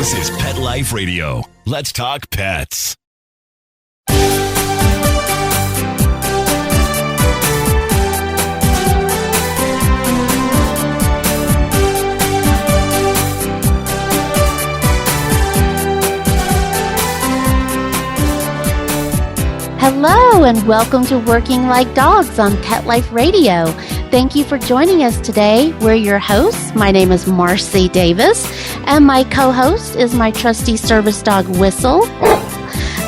This is Pet Life Radio. Let's talk pets. Hello and welcome to Working Like Dogs on Pet Life Radio. Thank you for joining us today. We're your hosts. My name is Marcie Davis, and my co-host is my trusty service dog, Whistle.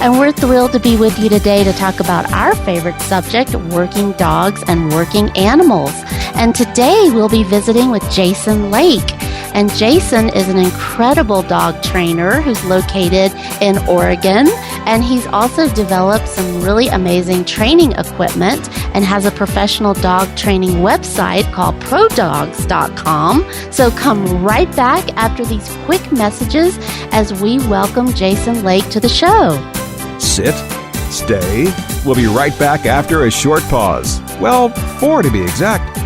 And we're thrilled to be with you today to talk about our favorite subject, working dogs and working animals. And today we'll be visiting with Jason Lake. And Jason is an incredible dog trainer who's located in Oregon. And he's also developed some really amazing training equipment and has a professional dog training website called prodogs.com. So come right back after these quick messages as we welcome Jason Lake to the show. Sit, stay. We'll be right back after a short pause. Well, 4 to be exact.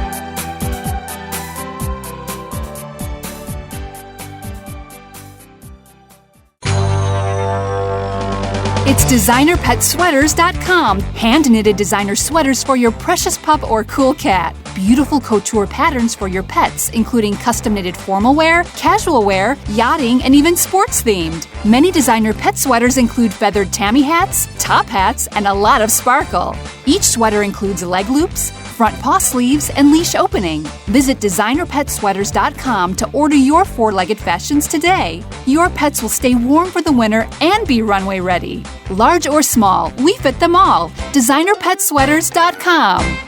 It's DesignerPetSweaters.com. Hand-knitted designer sweaters for your precious pup or cool cat. Beautiful couture patterns for your pets, including custom-knitted formal wear, casual wear, yachting, and even sports-themed. Many designer pet sweaters include feathered tammy hats, top hats, and a lot of sparkle. Each sweater includes leg loops, front paw sleeves, and leash opening. Visit DesignerPetSweaters.com to order your 4-legged fashions today. Your pets will stay warm for the winter and be runway ready. Large or small, we fit them all. DesignerPetSweaters.com.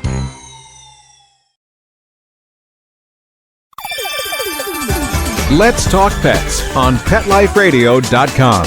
Let's talk pets on PetLifeRadio.com.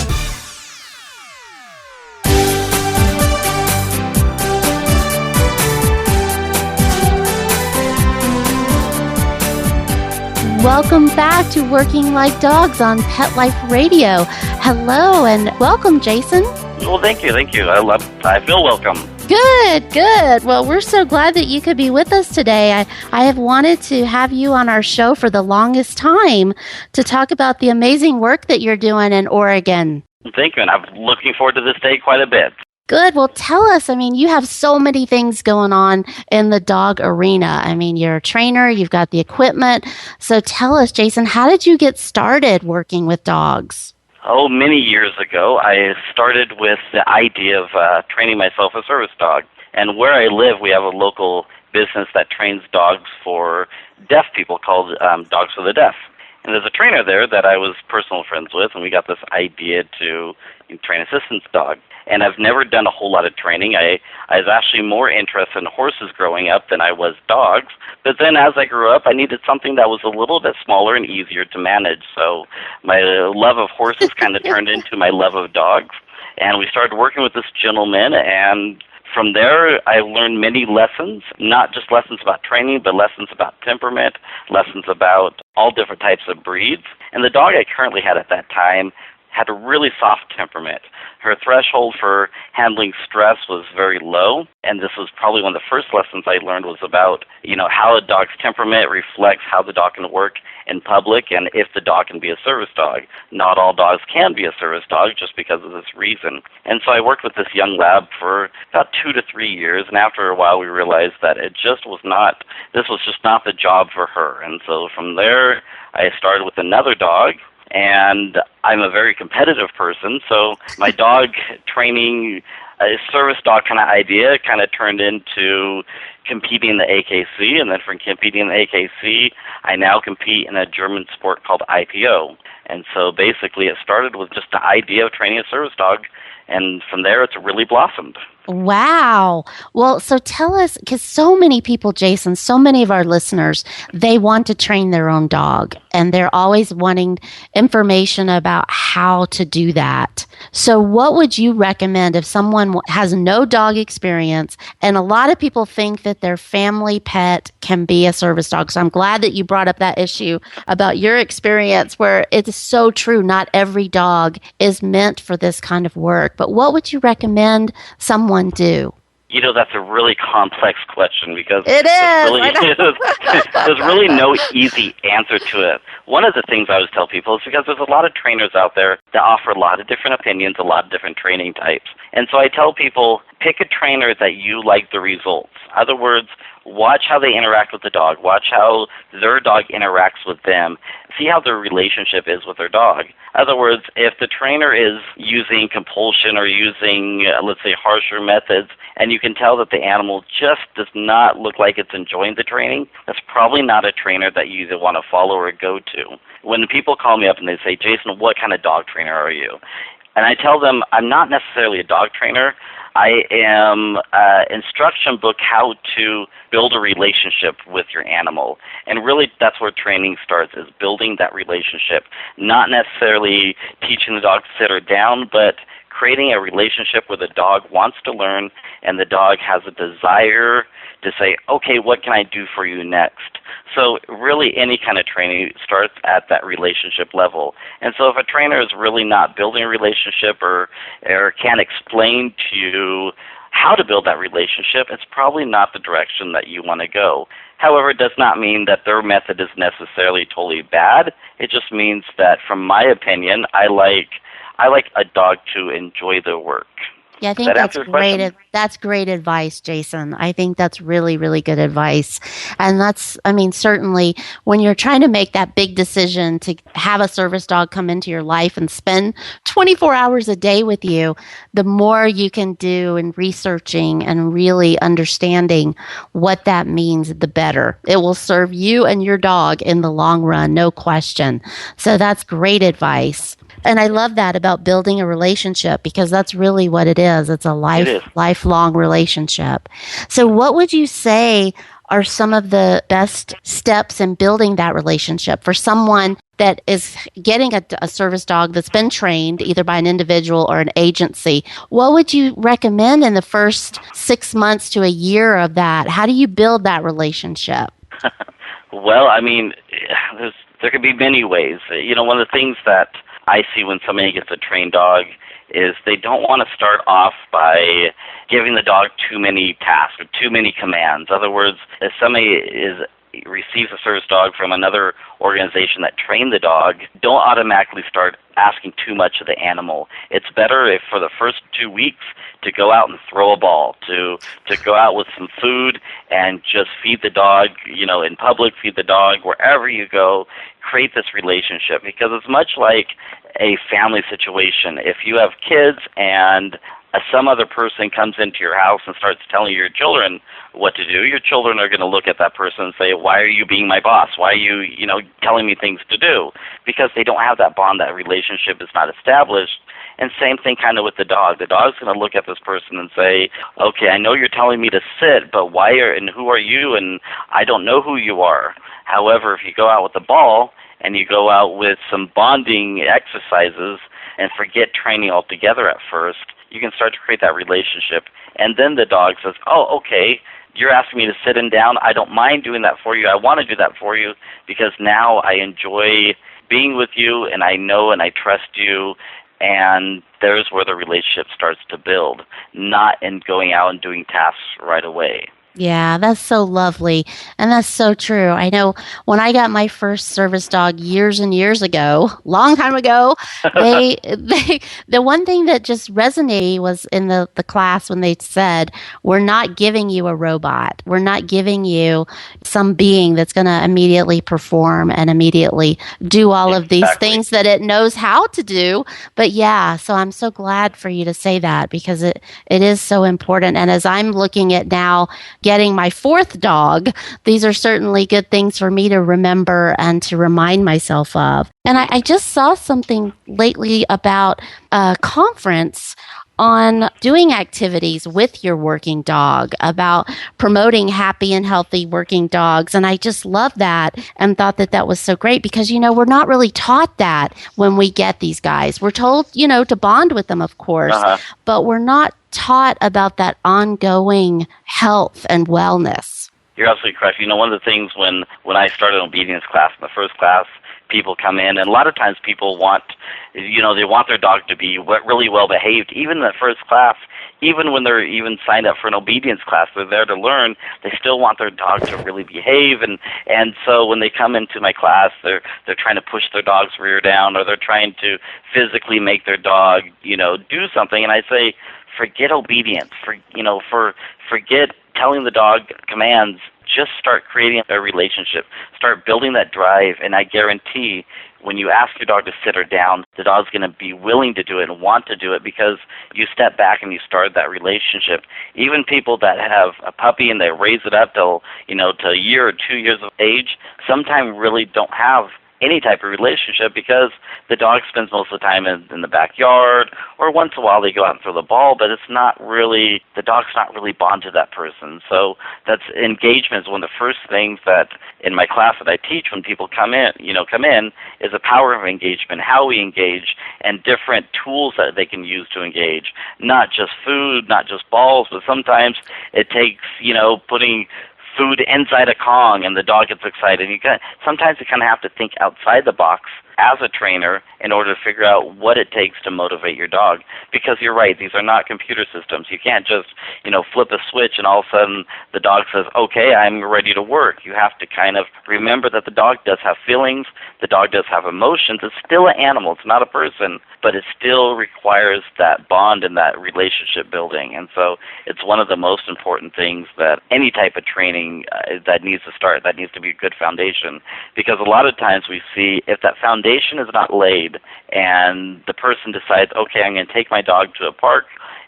Welcome back to Working Like Dogs on Pet Life Radio. Hello and welcome, Jason. Well, thank you. I feel welcome. Good. Well, we're so glad that you could be with us today. I have wanted to have you on our show for the longest time to talk about the amazing work that you're doing in Oregon. Thank you, and I'm looking forward to this day quite a bit. Good. Well, tell us, you have so many things going on in the dog arena. You're a trainer, you've got the equipment. So tell us, Jason, how did you get started working with dogs? Oh, many years ago, I started with the idea of training myself a service dog. And where I live, we have a local business that trains dogs for deaf people called Dogs for the Deaf. And there's a trainer there that I was personal friends with, and we got this idea to train assistance dog. And I've never done a whole lot of training. I was actually more interested in horses growing up than I was dogs. But then as I grew up, I needed something that was a little bit smaller and easier to manage. So my love of horses kind of turned into my love of dogs. And we started working with this gentleman, and from there, I learned many lessons, not just lessons about training, but lessons about temperament, lessons about all different types of breeds. And the dog I currently had at that time had a really soft temperament. Her threshold for handling stress was very low, and this was probably one of the first lessons I learned was about, how a dog's temperament reflects how the dog can work in public and if the dog can be a service dog. Not all dogs can be a service dog just because of this reason. And so I worked with this young lab for about 2 to 3 years, and after a while we realized that this was just not the job for her. And so from there, I started with another dog. And I'm a very competitive person, so my dog training, a service dog kind of idea kind of turned into competing in the AKC, and then from competing in the AKC, I now compete in a German sport called IPO. And so basically it started with just the idea of training a service dog, and from there it's really blossomed. Wow. Well, so tell us, because so many people, Jason, so many of our listeners, they want to train their own dog, and they're always wanting information about how to do that. So what would you recommend if someone has no dog experience, and a lot of people think that their family pet can be a service dog? So I'm glad that you brought up that issue about your experience, where it's so true. Not every dog is meant for this kind of work. But what would you recommend someone do? That's a really complex question because it there's really no easy answer to it. One of the things I always tell people is because there's a lot of trainers out there that offer a lot of different opinions, a lot of different training types. And so I tell people, pick a trainer that you like the results. In other words, watch how they interact with the dog. Watch how their dog interacts with them. See how their relationship is with their dog. In other words, if the trainer is using compulsion or using, let's say, harsher methods, and you can tell that the animal just does not look like it's enjoying the training, that's probably not a trainer that you either want to follow or go to. When people call me up and they say, Jason, what kind of dog trainer are you? And I tell them, I'm not necessarily a dog trainer. I am an instruction book how to build a relationship with your animal. And really that's where training starts, is building that relationship. Not necessarily teaching the dog to sit or down, but creating a relationship where the dog wants to learn and the dog has a desire to say, okay, what can I do for you next? So really any kind of training starts at that relationship level. And so if a trainer is really not building a relationship or can't explain to you how to build that relationship, it's probably not the direction that you want to go. However, it does not mean that their method is necessarily totally bad. It just means that, from my opinion, I like a dog to enjoy their work. Yeah, I think that's great. That's great advice, Jason. I think that's really, really good advice. And certainly when you're trying to make that big decision to have a service dog come into your life and spend 24 hours a day with you, the more you can do in researching and really understanding what that means, the better. It will serve you and your dog in the long run, no question. So that's great advice. And I love that about building a relationship, because that's really what it is. It's a lifelong relationship. So what would you say are some of the best steps in building that relationship for someone that is getting a service dog that's been trained either by an individual or an agency? What would you recommend in the first 6 months to a year of that? How do you build that relationship? Well, there could be many ways. One of the things that I see when somebody gets a trained dog is they don't want to start off by giving the dog too many tasks or too many commands. In other words, if somebody receives a service dog from another organization that trained the dog, don't automatically start asking too much of the animal. It's better if for the first 2 weeks to go out and throw a ball, to go out with some food and just feed the dog, in public, feed the dog, wherever you go, create this relationship, because it's much like a family situation. If you have kids and some other person comes into your house and starts telling your children what to do, your children are going to look at that person and say, why are you being my boss? Why are you, telling me things to do? Because they don't have that bond, that relationship is not established. And same thing kind of with the dog. The dog's going to look at this person and say, okay, I know you're telling me to sit, but and who are you? And I don't know who you are. However, if you go out with a ball and you go out with some bonding exercises and forget training altogether at first, you can start to create that relationship. And then the dog says, oh, okay, you're asking me to sit and down. I don't mind doing that for you. I want to do that for you because now I enjoy being with you and I know and I trust you. And there's where the relationship starts to build, not in going out and doing tasks right away. Yeah, that's so lovely. And that's so true. I know when I got my first service dog years and years ago, long time ago, the one thing that just resonated was in the class when they said, we're not giving you a robot. We're not giving you some being that's going to immediately perform and immediately do all of these things that it knows how to do. But yeah, so I'm so glad for you to say that, because it is so important. And as I'm looking at now, getting my fourth dog, these are certainly good things for me to remember and to remind myself of. And I just saw something lately about a conference on doing activities with your working dog, about promoting happy and healthy working dogs. And I just love that and thought that was so great, because, we're not really taught that when we get these guys. We're told, to bond with them, of course, but we're not taught about that ongoing health and wellness. You're absolutely correct. One of the things when I started an obedience class, in the first class, people come in, and a lot of times people want, they want their dog to be really well behaved. Even in the first class, even when they're even signed up for an obedience class, they're there to learn. They still want their dog to really behave, and so when they come into my class, they're trying to push their dog's rear down, or they're trying to physically make their dog, do something. And I say, forget obedience. Forget telling the dog commands. Just start creating a relationship. Start building that drive, and I guarantee when you ask your dog to sit or down, the dog's going to be willing to do it and want to do it because you step back and you start that relationship. Even people that have a puppy and they raise it up till a year or 2 years of age, sometimes really don't have any type of relationship because the dog spends most of the time in the backyard, or once in a while they go out and throw the ball, but the dog's not really bonded to that person. So that's engagement is one of the first things that in my class that I teach when people come in is the power of engagement, how we engage, and different tools that they can use to engage. Not just food, not just balls, but sometimes it takes, putting food inside a Kong and the dog gets excited. Sometimes you kind of have to think outside the box as a trainer in order to figure out what it takes to motivate your dog. Because you're right, these are not computer systems. You can't just, flip a switch and all of a sudden the dog says, okay, I'm ready to work. You have to kind of remember that the dog does have feelings, the dog does have emotions. It's still an animal, it's not a person, but it still requires that bond and that relationship building. And so it's one of the most important things that any type of training that needs to start, that needs to be a good foundation. Because a lot of times we see if that foundation is not laid and the person decides, okay, I'm going to take my dog to a park,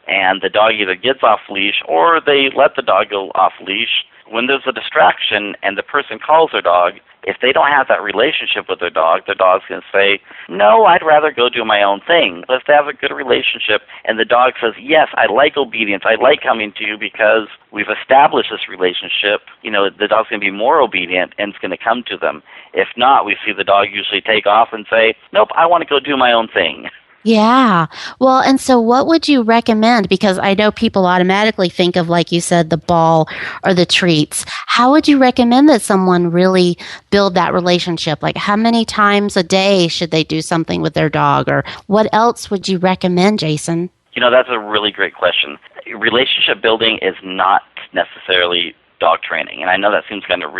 and the dog either gets off leash or they let the dog go off leash, when there's a distraction and the person calls their dog, if they don't have that relationship with their dog's going to say, no, I'd rather go do my own thing. But if they have a good relationship and the dog says, yes, I like obedience, I like coming to you because we've established this relationship, the dog's going to be more obedient and it's going to come to them. If not, we see the dog usually take off and say, nope, I want to go do my own thing. Yeah. Well, and so what would you recommend? Because I know people automatically think of, like you said, the ball or the treats. How would you recommend that someone really build that relationship? Like how many times a day should they do something with their dog? Or what else would you recommend, Jason? That's a really great question. Relationship building is not necessarily dog training, and I know that seems kind of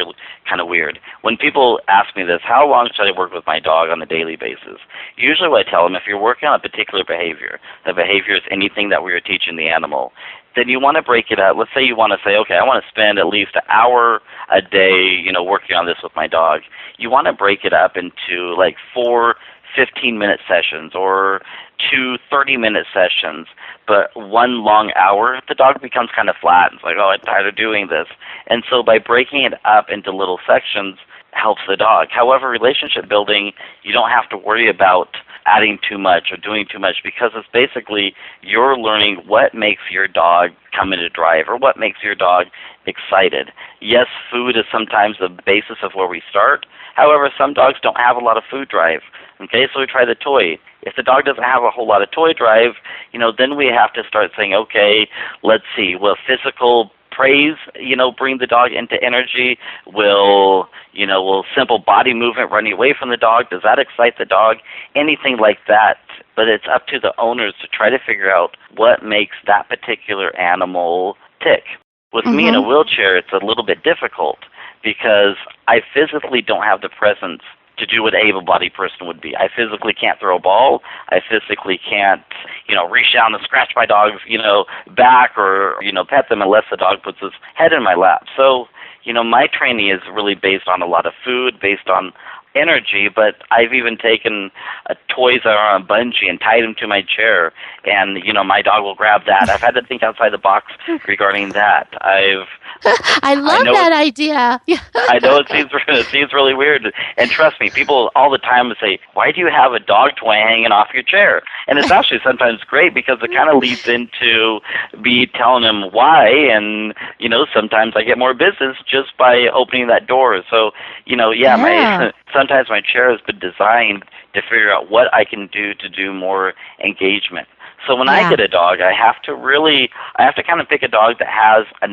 weird. When people ask me this, how long should I work with my dog on a daily basis? Usually what I tell them, if you're working on a particular behavior, the behavior is anything that we are teaching the animal, then you want to break it up. Let's say you want to say, okay, I want to spend at least an hour a day, working on this with my dog. You want to break it up into like 4 15-minute sessions or 2 30-minute sessions, but one long hour, the dog becomes kind of flat. It's like, oh, I'm tired of doing this. And so by breaking it up into little sections helps the dog. However, relationship building, you don't have to worry about adding too much or doing too much because it's basically you're learning what makes your dog come into drive or what makes your dog excited. Yes, food is sometimes the basis of where we start. However, some dogs don't have a lot of food drive. Okay, so we try the toy. If the dog doesn't have a whole lot of toy drive, then we have to start saying, okay, let's see, will physical praise, bring the dog into energy? Will simple body movement running away from the dog, does that excite the dog? Anything like that. But it's up to the owners to try to figure out what makes that particular animal tick. With me in a wheelchair, it's a little bit difficult because I physically don't have the presence to do what an able-bodied person would be. I physically can't throw a ball. I physically can't, reach down and scratch my dog's, back or, pet them unless the dog puts his head in my lap. So, my training is really based on a lot of food, based on energy, but I've even taken toys that are on a bungee and tied them to my chair, and, my dog will grab that. I've had to think outside the box regarding that. I love that idea. I know it seems really weird, and trust me, people all the time say, "Why do you have a dog toy hanging off your chair?" And it's actually sometimes great because it kind of leads into me telling them why, and sometimes I get more business just by opening that door. So sometimes my chair has been designed to figure out what I can do to do more engagement. So when I get a dog, I have to kind of pick a dog that has a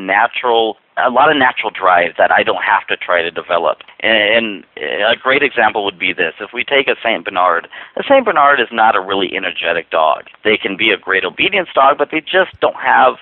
lot of natural drive that I don't have to try to develop. And a great example would be this. If we take a St. Bernard is not a really energetic dog. They can be a great obedience dog, but they just don't have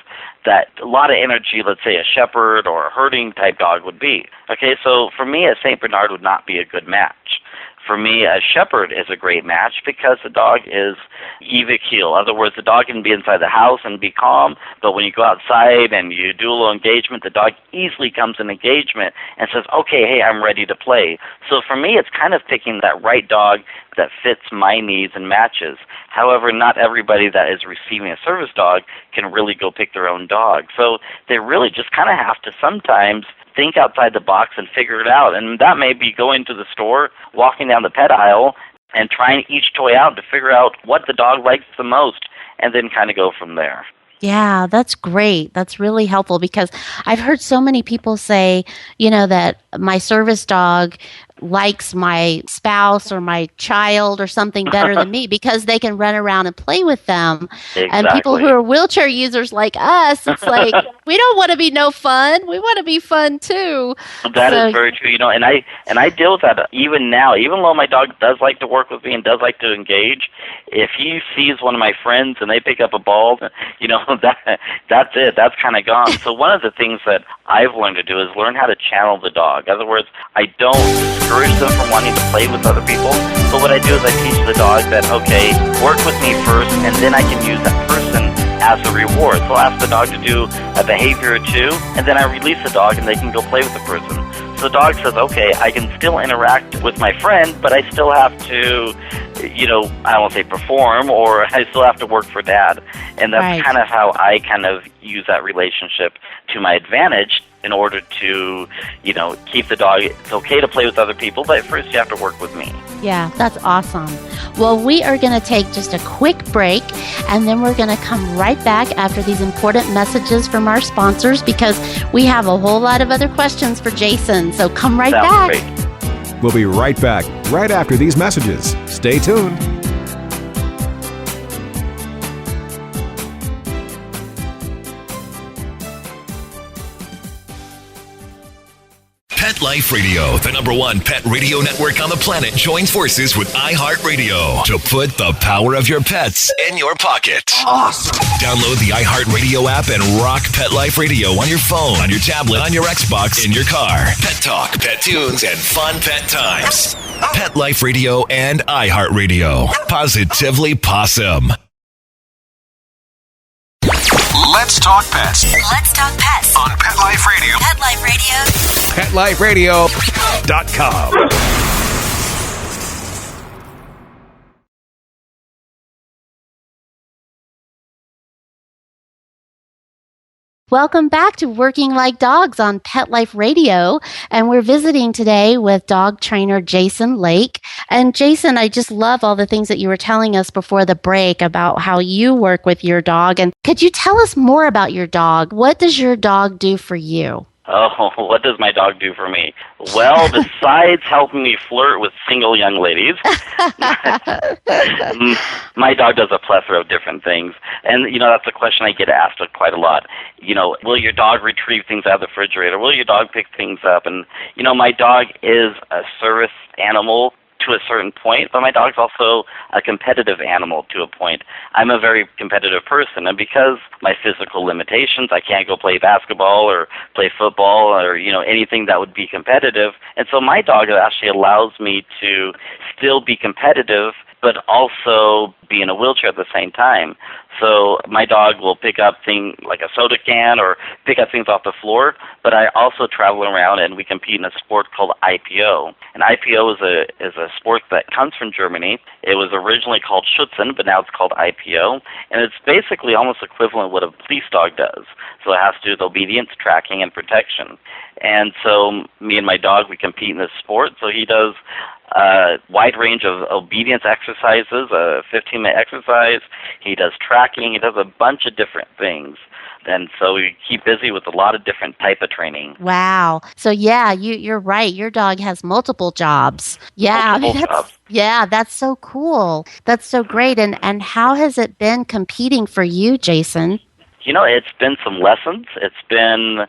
that a lot of energy, let's say a shepherd or a herding type dog would be. Okay, so for me, a St. Bernard would not be a good match. For me, a shepherd is a great match because the dog is even keel. In other words, the dog can be inside the house and be calm, but when you go outside and you do a little engagement, the dog easily comes in engagement and says, okay, hey, I'm ready to play. So for me, it's kind of picking that right dog that fits my needs and matches. However, not everybody that is receiving a service dog can really go pick their own dog. So they really just kind of have to sometimes think outside the box and figure it out. And that may be going to the store, walking down the pet aisle, and trying each toy out to figure out what the dog likes the most, and then kind of go from there. Yeah, that's great. That's really helpful because I've heard so many people say, that my service dog likes my spouse or my child or something better than me because they can run around and play with them. Exactly. And people who are wheelchair users like us, it's like, we don't want to be no fun. We want to be fun too. That is very true. And I deal with that even now. Even though my dog does like to work with me and does like to engage, if he sees one of my friends and they pick up a ball, that's it. That's kind of gone. So one of the things that I've learned to do is learn how to channel the dog. In other words, I don't discourage them from wanting to play with other people, but what I do is I teach the dog that, okay, work with me first, and then I can use that person as a reward. So I'll ask the dog to do a behavior or two, and then I release the dog, and they can go play with the person. So the dog says, okay, I can still interact with my friend, but I still have to, I won't say perform, or I still have to work for Dad. And that's kind of how I kind of use that relationship to my advantage in order to, keep the dog. It's okay to play with other people, but first you have to work with me. Yeah, that's awesome. Well, we are going to take just a quick break, and then we're going to come right back after these important messages from our sponsors because we have a whole lot of other questions for Jason. So come right back. Great. We'll be right back right after these messages. Stay tuned. Pet Life Radio, the #1 pet radio network on the planet, joins forces with iHeartRadio to put the power of your pets in your pocket. Awesome. Download the iHeartRadio app and rock Pet Life Radio on your phone, on your tablet, on your Xbox, in your car. Pet talk, pet tunes, and fun pet times. Pet Life Radio and iHeartRadio. Positively Possum. Let's talk pets. Let's talk pets On Pet Life Radio. Pet Life Radio. PetLifeRadio.com. Welcome back to Working Like Dogs on Pet Life Radio, and we're visiting today with dog trainer Jason Lake. And Jason, I just love all the things that you were telling us before the break about how you work with your dog. And could you tell us more about your dog? What does your dog do for you? Oh, what does my dog do for me? Well, besides helping me flirt with single young ladies, my dog does a plethora of different things. And, that's a question I get asked quite a lot. Will your dog retrieve things out of the refrigerator? Will your dog pick things up? And, my dog is a service animal to a certain point, but my dog's also a competitive animal to a point. I'm a very competitive person, and because my physical limitations, I can't go play basketball or play football or, anything that would be competitive. And so my dog actually allows me to still be competitive, but also be in a wheelchair at the same time. So my dog will pick up things like a soda can or pick up things off the floor, but I also travel around and we compete in a sport called IPO. And IPO is a sport that comes from Germany. It was originally called Schützen, but now it's called IPO. And it's basically almost equivalent to what a police dog does. So it has to do with obedience, tracking, and protection. And so me and my dog, we compete in this sport. So he does a wide range of obedience exercises, a 15 my exercise. He does tracking. He does a bunch of different things. And so we keep busy with a lot of different type of training. Wow. So yeah, you're right. Your dog has multiple jobs. Yeah, Multiple jobs. Yeah, that's so cool. That's so great. And how has it been competing for you, Jason? It's been some lessons. It's been,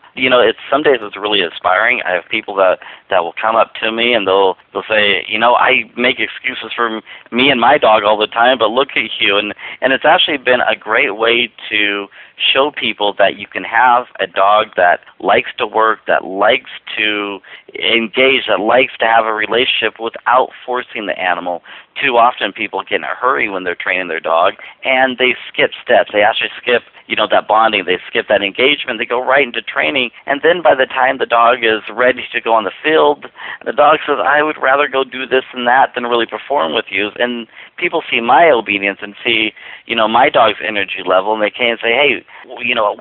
some days it's really inspiring. I have people that will come up to me and they'll say, I make excuses for me and my dog all the time, but look at you. And it's actually been a great way to show people that you can have a dog that likes to work, that likes to engage, that likes to have a relationship without forcing the animal. Too often people get in a hurry when they're training their dog, and they skip steps. They actually skip, that bonding. They skip that engagement. They go right into training, and then by the time the dog is ready to go on the field, the dog says, I would rather go do this and that than really perform with you. And people see my obedience and see, my dog's energy level, and they can say, hey,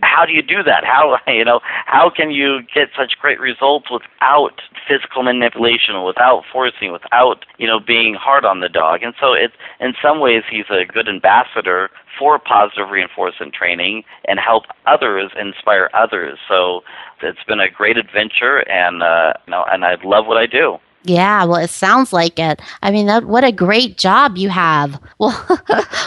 how do you do that? How can you get such great results without physical manipulation, without forcing, without, being hard on the dog? And so it's, in some ways, he's a good ambassador for positive reinforcement training and help others, inspire others. So it's been a great adventure, and I love what I do. Yeah, well, it sounds like it. I mean, what a great job you have. Well,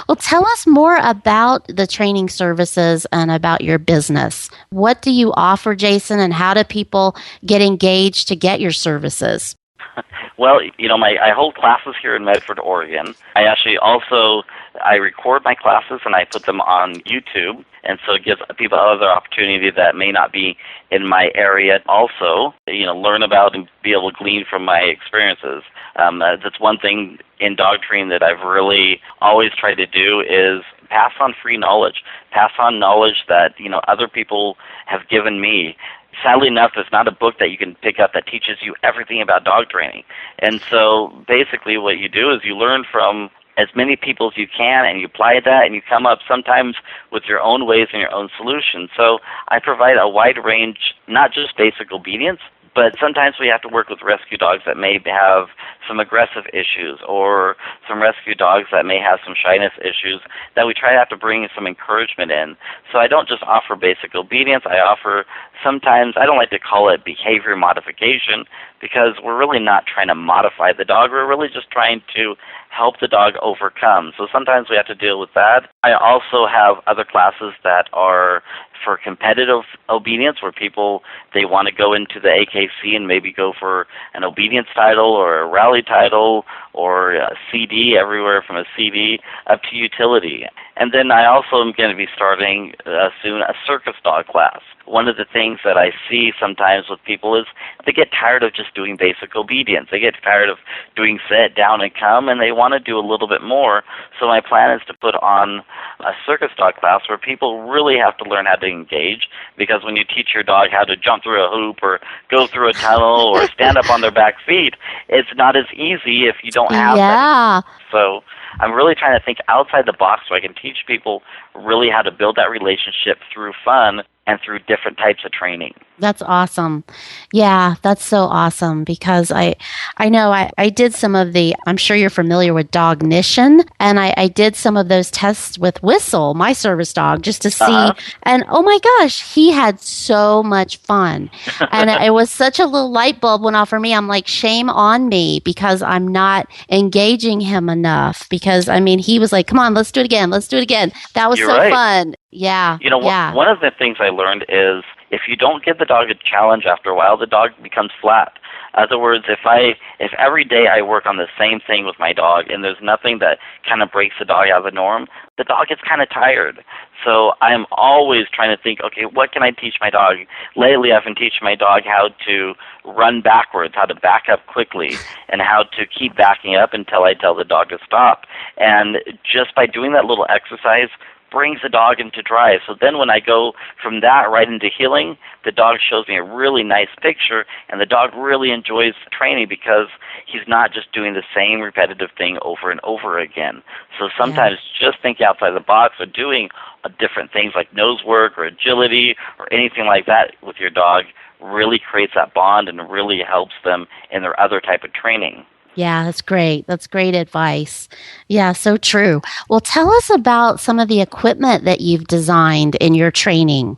well, tell us more about the training services and about your business. What do you offer, Jason, and how do people get engaged to get your services? Well, I hold classes here in Medford, Oregon. I record my classes and I put them on YouTube, and so it gives people other opportunity that may not be in my area also, learn about and be able to glean from my experiences. That's one thing in dog training that I've really always tried to do is pass on free knowledge, pass on knowledge that, other people have given me. Sadly enough, there's not a book that you can pick up that teaches you everything about dog training. And so basically what you do is you learn from as many people as you can, and you apply that, and you come up sometimes with your own ways and your own solutions. So I provide a wide range, not just basic obedience, but sometimes we have to work with rescue dogs that may have some aggressive issues, or some rescue dogs that may have some shyness issues, that we try to have to bring some encouragement in. So I don't just offer basic obedience. I offer sometimes, I don't like to call it behavior modification, because we're really not trying to modify the dog. We're really just trying to help the dog overcome. So sometimes we have to deal with that. I also have other classes that are for competitive obedience, where people, they want to go into the AKC and maybe go for an obedience title or a rally title or a CD, everywhere from a CD up to utility. And then I also am going to be starting soon a circus dog class. One of the things that I see sometimes with people is they get tired of just doing basic obedience. They get tired of doing sit, down, and come, and they want to do a little bit more. So my plan is to put on a circus dog class where people really have to learn how to engage, because when you teach your dog how to jump through a hoop or go through a tunnel or stand up on their back feet, it's not as easy if you don't have that. So I'm really trying to think outside the box so I can teach people really how to build that relationship through fun and through different types of training. That's awesome. Yeah, that's so awesome, because I know I did some of the, I'm sure you're familiar with Dognition, and I did some of those tests with Whistle, my service dog, just to see, and oh my gosh, he had so much fun. And it was such a little light bulb went off for me. I'm like, shame on me, because I'm not engaging him enough, because he was like, come on, let's do it again. That was fun. Yeah. One of the things I learned is if you don't give the dog a challenge after a while, the dog becomes flat. In other words, if every day I work on the same thing with my dog and there's nothing that kind of breaks the dog out of the norm, the dog gets kind of tired. So I'm always trying to think, okay, what can I teach my dog? Lately, I've been teaching my dog how to run backwards, how to back up quickly, and how to keep backing up until I tell the dog to stop. And just by doing that little exercise, brings the dog into drive. So then when I go from that right into healing, the dog shows me a really nice picture, and the dog really enjoys training because he's not just doing the same repetitive thing over and over again. So sometimes just think outside the box, or doing different things like nose work or agility or anything like that with your dog really creates that bond and really helps them in their other type of training. Yeah, that's great. That's great advice. Yeah, so true. Well, tell us about some of the equipment that you've designed in your training.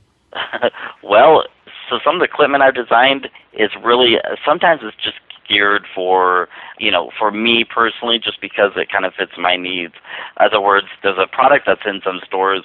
Well, so some of the equipment I've designed is really, sometimes it's just geared for, for me personally, just because it kind of fits my needs. In other words, there's a product that's in some stores.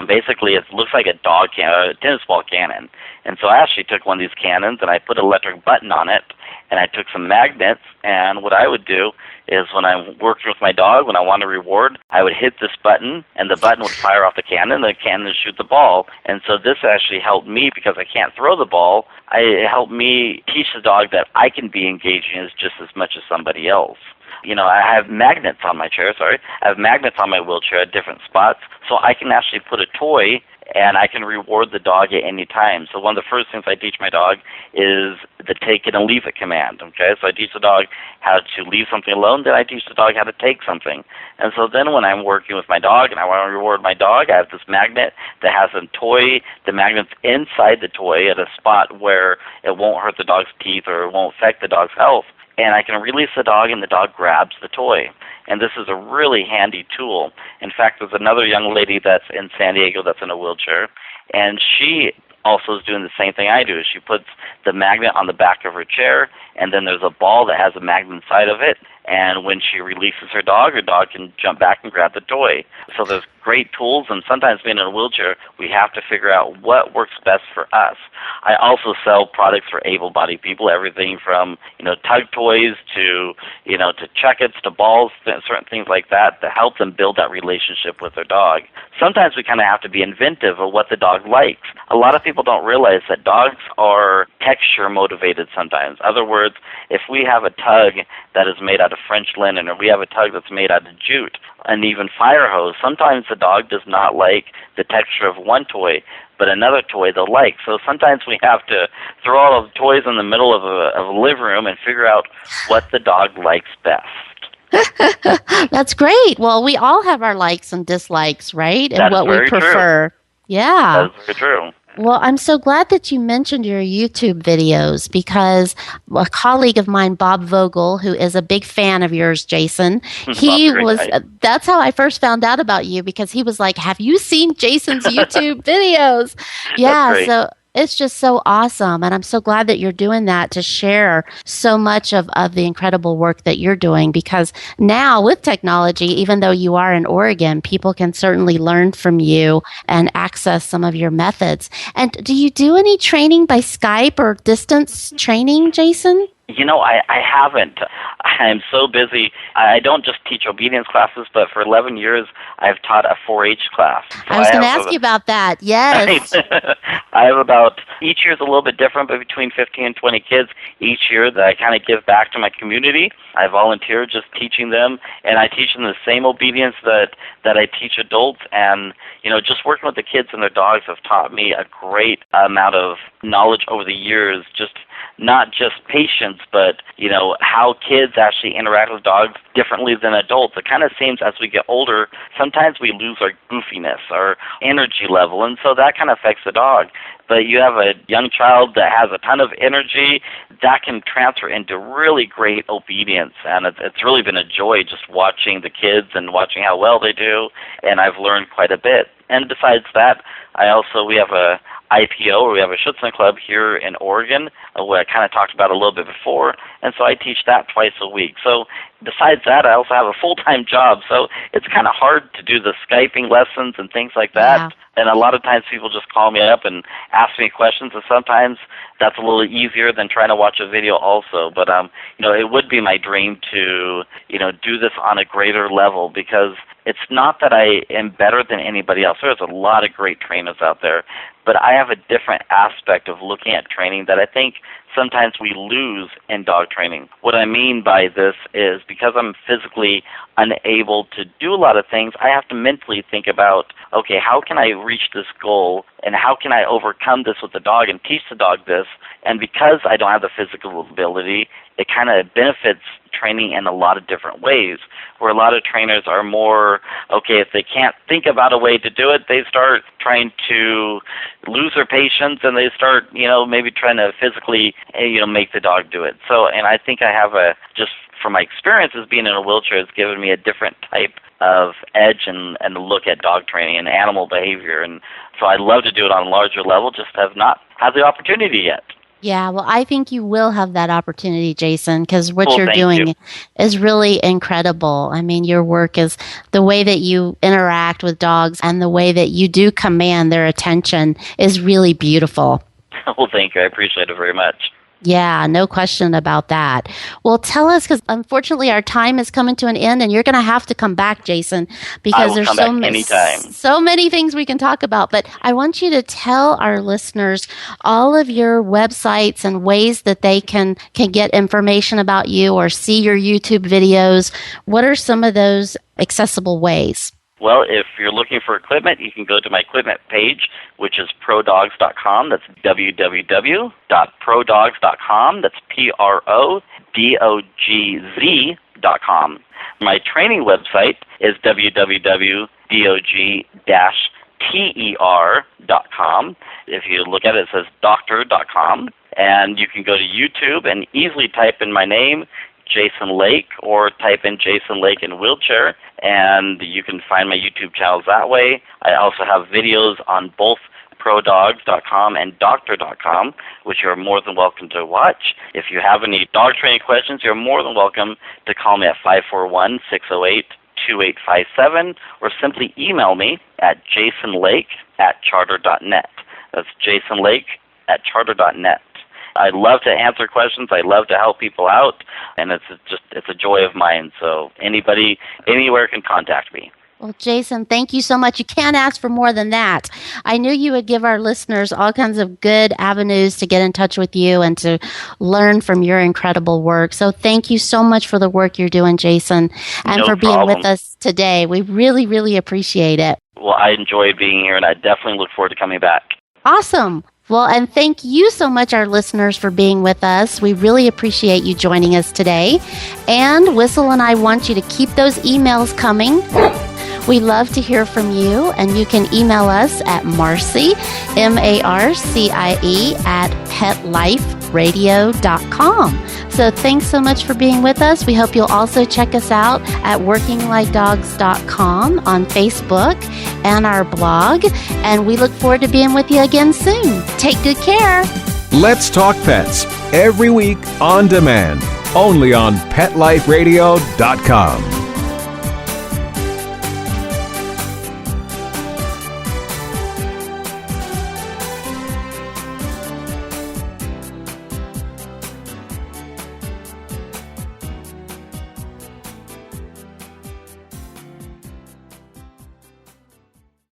Basically, it looks like a tennis ball cannon. And so I actually took one of these cannons and I put an electric button on it, and I took some magnets. And what I would do is when I'm working with my dog, when I want a reward, I would hit this button, and the button would fire off the cannon, and the cannon would shoot the ball. And so this actually helped me because I can't throw the ball. It helped me teach the dog that I can be engaging just as much as somebody else. I have magnets on my chair, I have magnets on my wheelchair at different spots, so I can actually put a toy and I can reward the dog at any time. So one of the first things I teach my dog is the take it and leave it command, okay? So I teach the dog how to leave something alone, then I teach the dog how to take something. And so then when I'm working with my dog and I want to reward my dog, I have this magnet that has a toy. The magnet's inside the toy at a spot where it won't hurt the dog's teeth or it won't affect the dog's health. And I can release the dog, and the dog grabs the toy. And this is a really handy tool. In fact, there's another young lady that's in San Diego that's in a wheelchair, and she also is doing the same thing I do. She puts the magnet on the back of her chair, and then there's a ball that has a magnet inside of it, and when she releases her dog can jump back and grab the toy. So there's great tools, and sometimes being in a wheelchair, we have to figure out what works best for us. I also sell products for able-bodied people, everything from, tug toys to check-its to balls, certain things like that, to help them build that relationship with their dog. Sometimes we kind of have to be inventive of what the dog likes. A lot of people don't realize that dogs are texture-motivated sometimes. In other words, if we have a tug that is made out of French linen, or we have a tug that's made out of jute, and even fire hose, sometimes the dog does not like the texture of one toy, but another toy they'll like. So sometimes we have to throw all of the toys in the middle of a living room and figure out what the dog likes best. That's great. Well, we all have our likes and dislikes, right? And what we prefer. True. Yeah. That's very true. Well, I'm so glad that you mentioned your YouTube videos, because a colleague of mine, Bob Vogel, who is a big fan of yours, Jason, that's how I first found out about you, because he was like, have you seen Jason's YouTube videos? Yeah, so it's just so awesome. And I'm so glad that you're doing that to share so much of the incredible work that you're doing, because now with technology, even though you are in Oregon, people can certainly learn from you and access some of your methods. And do you do any training by Skype or distance training, Jason? I haven't. I'm so busy. I don't just teach obedience classes, but for 11 years, I've taught a 4-H class. So I was going to ask you about that. Yes. I have each year is a little bit different, but between 15 and 20 kids each year that I kind of give back to my community. I volunteer just teaching them, and I teach them the same obedience that I teach adults. And, just working with the kids and their dogs have taught me a great amount of knowledge over the years, not just patience, but, how kids actually interact with dogs differently than adults. It kind of seems as we get older, sometimes we lose our goofiness, our energy level, and so that kind of affects the dog. But you have a young child that has a ton of energy, that can transfer into really great obedience. And it's really been a joy just watching the kids and watching how well they do, and I've learned quite a bit. And besides that, we have a IPO, or we have a Schutzhund Club here in Oregon, what I kind of talked about a little bit before, and so I teach that twice a week. So besides that, I also have a full-time job, so it's kind of hard to do the Skyping lessons and things like that. Yeah. And a lot of times people just call me up and ask me questions, and sometimes that's a little easier than trying to watch a video also. But, it would be my dream to, do this on a greater level, because it's not that I am better than anybody else. There's a lot of great trainers out there, but I have a different aspect of looking at training that I think sometimes we lose in dog training. What I mean by this is, because I'm physically unable to do a lot of things, I have to mentally think about, okay, how can I reach this goal, and how can I overcome this with the dog and teach the dog this? And because I don't have the physical ability, it kind of benefits training in a lot of different ways, where a lot of trainers are more, okay, if they can't think about a way to do it, they start trying to lose their patience, and they start, maybe trying to physically, make the dog do it. So, and I think I have just from my experiences being in a wheelchair, it's given me a different type of edge and look at dog training and animal behavior. And so I'd love to do it on a larger level, just have not had the opportunity yet. Yeah, well, I think you will have that opportunity, Jason, because what you're Thank doing you. is really incredible. I mean, your work is the way that you interact with dogs and the way that you do command their attention is really beautiful. Well, thank you. I appreciate it very much. Yeah, no question about that. Well, tell us, because unfortunately our time is coming to an end, and you're going to have to come back, Jason, because there's so many things we can talk about. But I want you to tell our listeners all of your websites and ways that they can get information about you or see your YouTube videos. What are some of those accessible ways? Well, if you're looking for equipment, you can go to my equipment page, which is prodogs.com. That's www.prodogs.com. That's PRODOGZ.com. My training website is www.dog-ter.com. If you look at it, it says doctor.com. And you can go to YouTube and easily type in my name, Jason Lake, or type in Jason Lake in wheelchair, and you can find my YouTube channels that way. I also have videos on both prodogs.com and doctor.com, which you're more than welcome to watch. If you have any dog training questions, you're more than welcome to call me at 541-608-2857, or simply email me at jasonlake@charter.net. That's jasonlake@charter.net. I love to answer questions. I love to help people out, and it's a joy of mine. So anybody, anywhere can contact me. Well, Jason, thank you so much. You can't ask for more than that. I knew you would give our listeners all kinds of good avenues to get in touch with you and to learn from your incredible work. So thank you so much for the work you're doing, Jason, and for being with us today. We really, really appreciate it. Well, I enjoyed being here, and I definitely look forward to coming back. Awesome. Well, and thank you so much, our listeners, for being with us. We really appreciate you joining us today. And Whistle and I want you to keep those emails coming. We love to hear from you, and you can email us at Marcie, MARCIE, at petliferadio.com. So thanks so much for being with us. We hope you'll also check us out at workinglikedogs.com on Facebook and our blog. And we look forward to being with you again soon. Take good care. Let's Talk Pets, every week on demand, only on PetLifeRadio.com.